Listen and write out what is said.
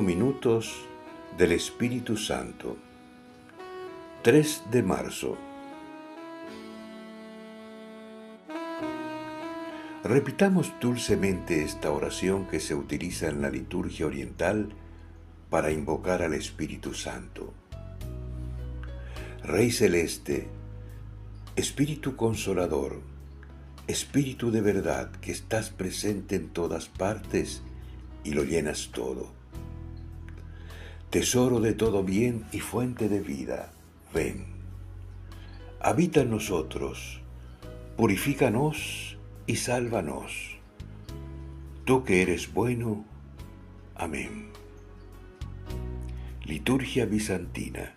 Minutos del Espíritu Santo. 3 de marzo. Repitamos dulcemente esta oración que se utiliza en la liturgia oriental para invocar al Espíritu Santo. Rey Celeste, Espíritu Consolador, Espíritu de verdad que estás presente en todas partes y lo llenas todo. Tesoro de todo bien y fuente de vida, ven. Habita en nosotros, purifícanos y sálvanos. Tú que eres bueno. Amén. Liturgia bizantina.